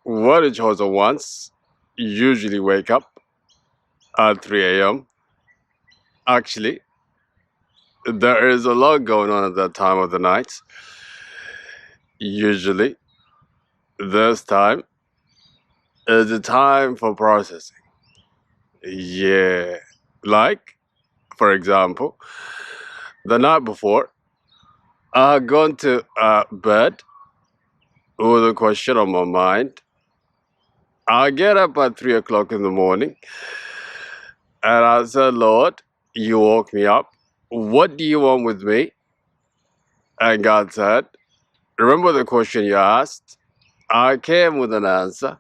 What the chosen ones usually wake up at 3 a.m. Actually, there is a lot going on at that time of the night. Usually, this time is the time for processing. Yeah. Like, for example, the night before, I had gone to bed with a question on my mind. I get up at 3 o'clock in the morning and I said, Lord, you woke me up. What do you want with me? And God said, remember the question you asked? I came with an answer.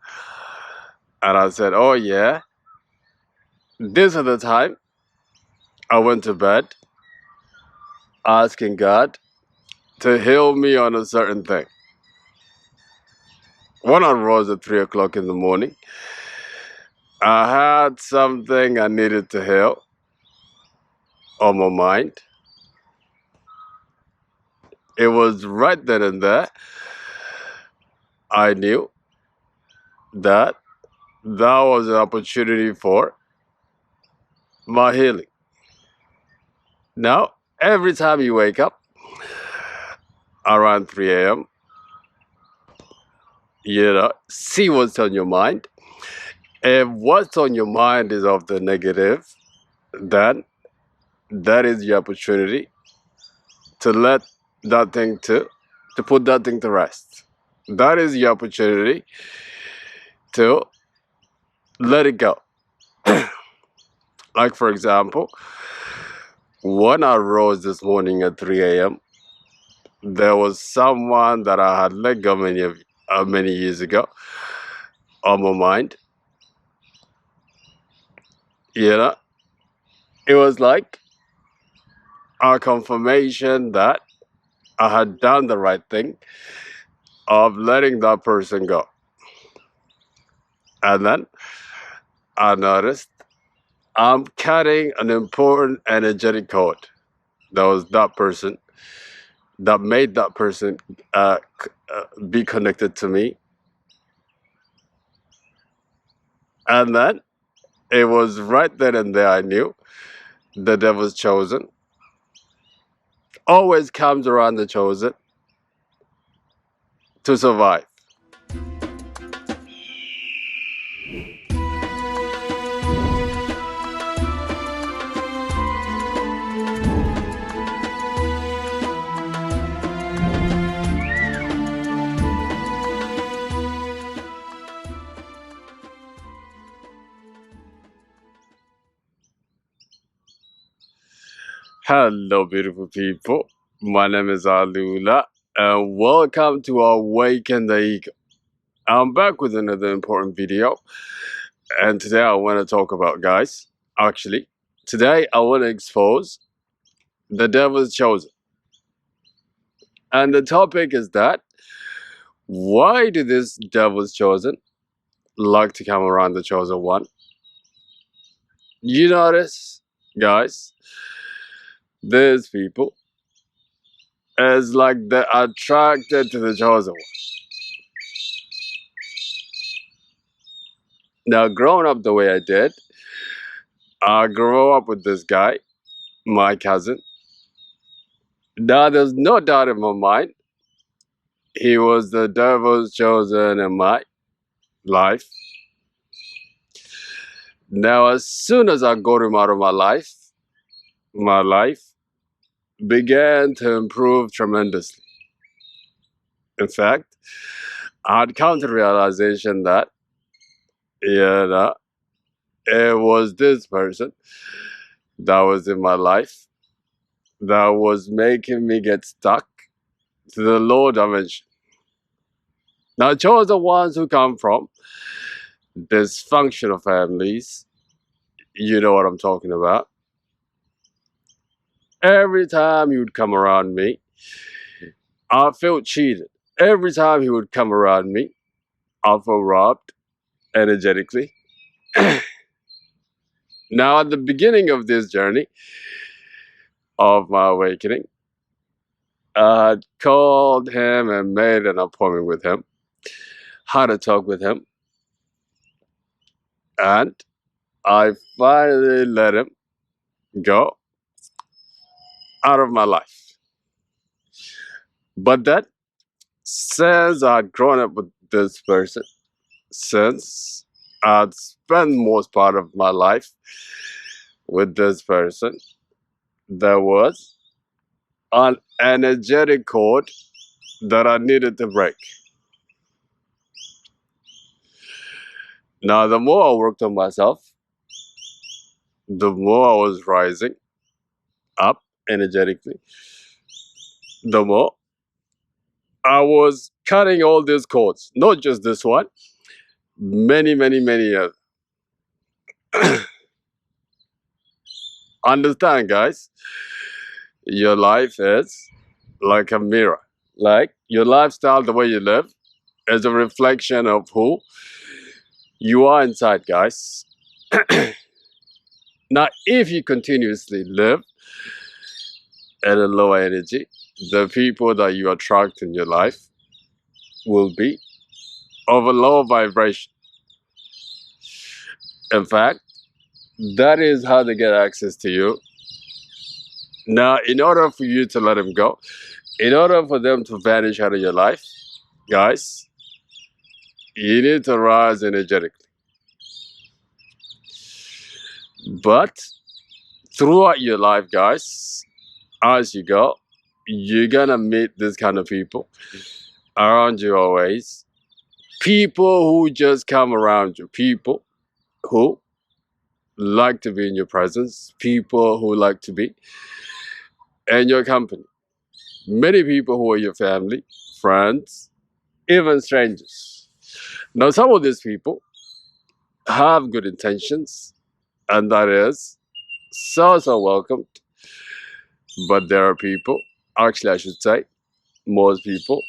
And I said, oh, yeah. This is the time I went to bed asking God to heal me on a certain thing. When I rose at 3 o'clock in the morning, I had something I needed to heal on my mind. It was right then and there. I knew that that was an opportunity for my healing. Now, every time you wake up around 3 a.m., see what's on your mind. If what's on your mind is of the negative, then that is the opportunity to let that thing to put that thing to rest. That is the opportunity to let it go. Like, for example, when I rose this morning at 3 a.m., there was someone that I had let go many years ago on my mind. It was like a confirmation that I had done the right thing of letting that person go. And then I noticed I'm cutting an important energetic code. That was that person that made that person be connected to me. And then it was right then and there I knew the devil's chosen always comes around the chosen to survive. Hello, beautiful people. My name is Alula, and welcome to Awaken the Ego. I'm back with another important video, and today I want to talk about, guys. Actually, today I want to expose the devil's chosen. And the topic is that why do this devil's chosen like to come around the chosen one? You notice, guys, these people is like they're attracted to the chosen one. Now, growing up the way I did, I grew up with this guy, my cousin. Now, there's no doubt in my mind, he was the devil's chosen in my life. Now, as soon as I got him out of my life began to improve tremendously. In fact, I had come to realization that, yeah, it was this person that was in my life that was making me get stuck to the lower dimension. Now, chose the ones who come from dysfunctional families. You know what I'm talking about. Every time he would come around me, I felt cheated. Every time he would come around me, I felt robbed energetically. Now, at the beginning of this journey of my awakening, I had called him and made an appointment with him. how to talk with him, and I finally let him go out of my life. But then, since I'd grown up with this person, since I'd spent most part of my life with this person, there was an energetic cord that I needed to break. Now, the more I worked on myself, the more I was rising up energetically, the more I was cutting all these cords, not just this one, many, many, many others. Understand, guys, your life is like a mirror. Like your lifestyle, the way you live, is a reflection of who you are inside, guys. Now, if you continuously live at a lower energy, the people that you attract in your life will be of a lower vibration. In fact, that is how they get access to you. Now, in order for you to let them go, in order for them to vanish out of your life, guys, you need to rise energetically. But throughout your life, guys, as you go, you're gonna meet this kind of people around you always. People who just come around you, people who like to be in your presence, people who like to be in your company. Many people who are your family, friends, even strangers. Now, some of these people have good intentions, and that is so welcomed. But there are people, actually, I should say, most people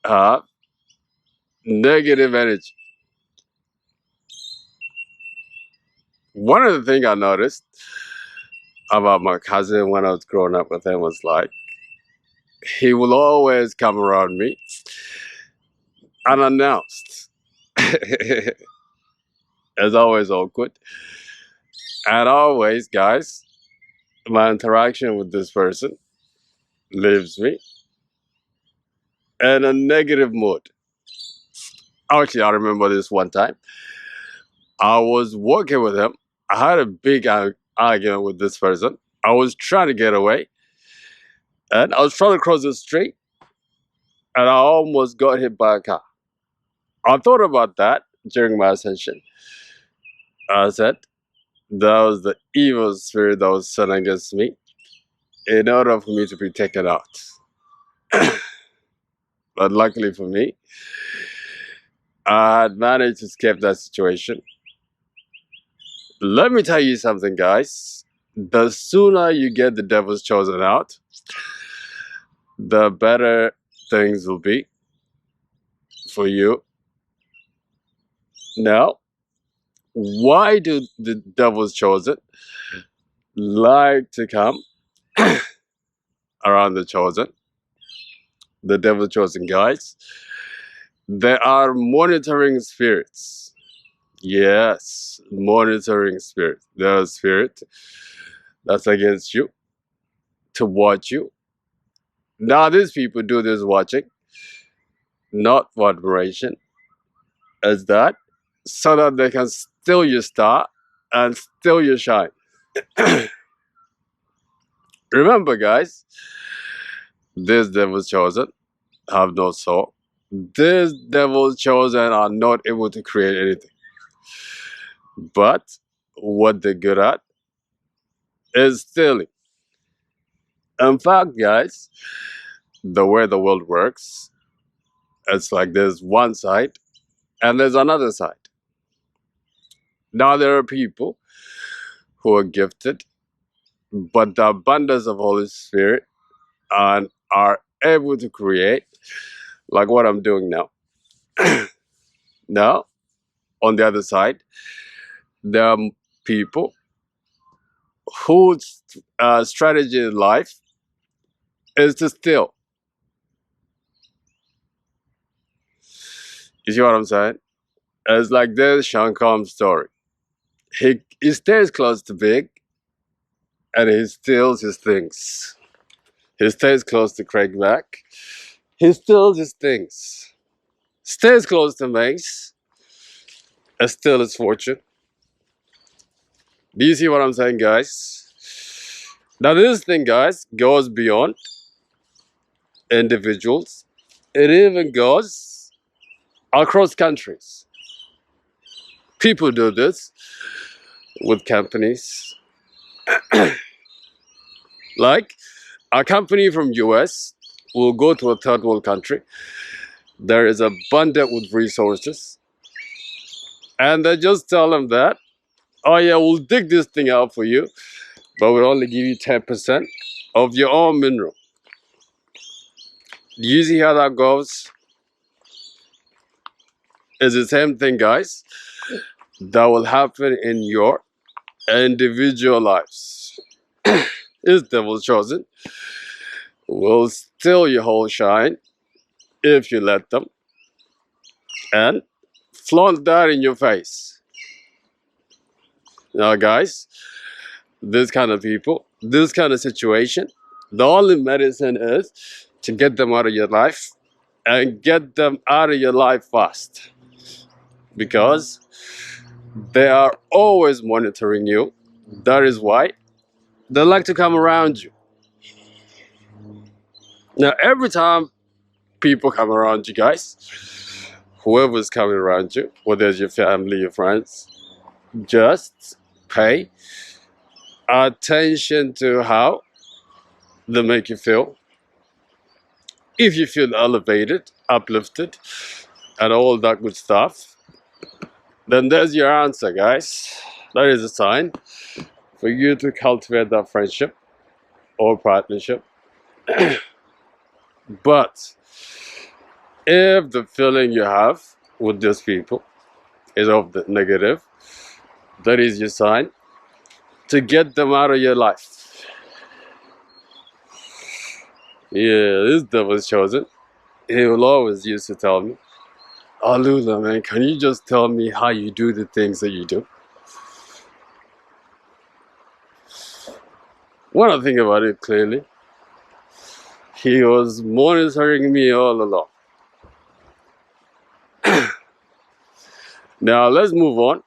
have negative energy. One of the things I noticed about my cousin when I was growing up with him was like, he will always come around me unannounced. It's always awkward. And always, guys, my interaction with this person leaves me in a negative mood. Actually, I remember this one time. I was working with him. I had a big argument with this person. I was trying to get away, and I was trying to cross the street, and I almost got hit by a car. I thought about that during my ascension. I said, that was the evil spirit that was sent against me in order for me to be taken out. But luckily for me, I had managed to escape that situation. Let me tell you something, guys. The sooner you get the devil's chosen out, the better things will be for you. Now, why do the devil's chosen like to come around the chosen? The devil's chosen guys. They are monitoring spirits. Yes, monitoring spirit. There's a spirit that's against you to watch you. Now, these people do this watching, not for admiration, as that so that they can steal your star and steal your shine. Remember, guys, these devils chosen have no soul. These devils chosen are not able to create anything. But what they're good at is stealing. In fact, guys, the way the world works, it's like there's one side and there's another side. Now there are people who are gifted, but the abundance of Holy Spirit and are able to create, like what I'm doing now. Now, on the other side, there are people whose strategy in life is to steal. You see what I'm saying? It's like this Sean Combs story. He stays close to Big and he steals his things. He stays close to Craig Mack. He steals his things. Stays close to Mace and steals his fortune. Do you see what I'm saying, guys? Now, this thing, guys, goes beyond individuals. It even goes across countries. People do this with companies. Like a company from US will go to a third world country. There is abundant with resources. And they just tell them that, oh yeah, we'll dig this thing out for you, but we'll only give you 10% of your own mineral. Do you see how that goes? It's the same thing, guys, that will happen in your individual lives. Is devil chosen will steal your whole shine if you let them and flaunt that in your face. Now, guys, this kind of people, this kind of situation, the only medicine is to get them out of your life and get them out of your life fast, because they are always monitoring you. That is why they like to come around you. Now, every time people come around you, guys, whoever's coming around you, whether it's your family, your friends, just pay attention to how they make you feel. If you feel elevated, uplifted, and all that good stuff, then there's your answer, guys. That is a sign for you to cultivate that friendship or partnership. But if the feeling you have with these people is of the negative, that is your sign to get them out of your life. Yeah, this devil's chosen. He will always used to tell me, oh, Lula, man, can you just tell me how you do the things that you do? When I think about it clearly, he was monitoring me all along. Now, let's move on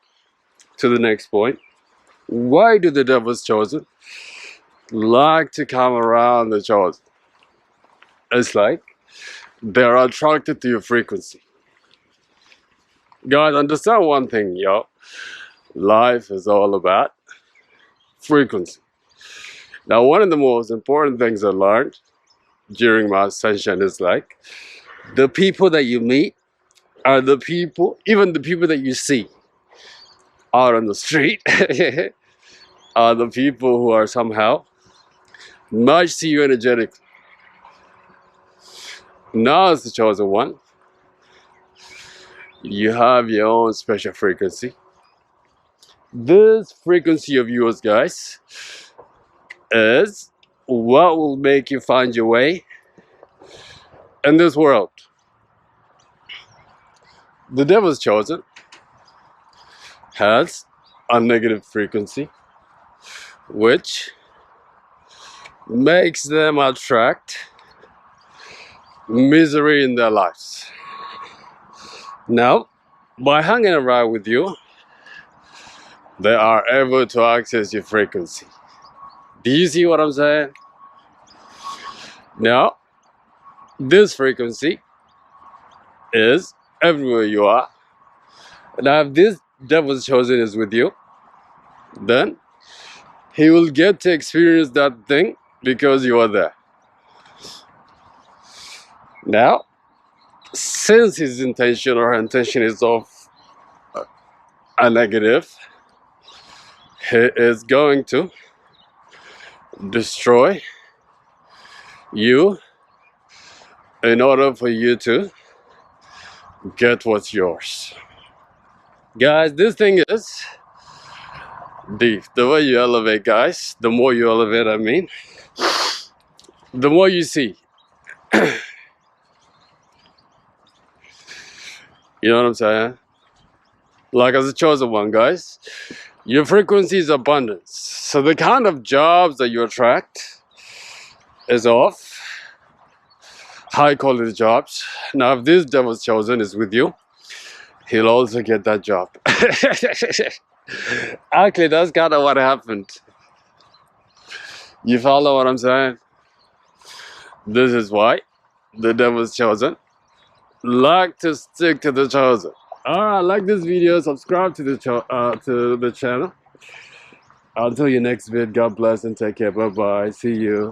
to the next point. Why do the devil's chosen like to come around the chosen? It's like they're attracted to your frequency. Guys, understand one thing, yo. Life is all about frequency. Now, one of the most important things I learned during my ascension is like the people that you meet are the people, even the people that you see out on the street, are the people who are somehow matched to you energetically. Now, as the chosen one, you have your own special frequency. This frequency of yours, guys, is what will make you find your way in this world. The devil's chosen has a negative frequency, which makes them attract misery in their lives. Now, by hanging around with you, they are able to access your frequency. Do you see what I'm saying? Now, this frequency is everywhere you are. Now, if this devil's chosen is with you, then he will get to experience that thing because you are there. Now, since his intention or her intention is of a negative, he is going to destroy you in order for you to get what's yours. Guys, this thing is deep. The way you elevate, guys, the more you elevate, the more you see. You know what I'm saying? Like as a chosen one, guys, your frequency is abundance. So the kind of jobs that you attract is off. High quality jobs. Now, if this devil's chosen is with you, he'll also get that job. Actually, that's kind of what happened. You follow what I'm saying? This is why the devil's chosen. Like to stick to the chosen. Alright, like this video, subscribe to the channel. Until your next vid, God bless and take care. Bye bye. See you.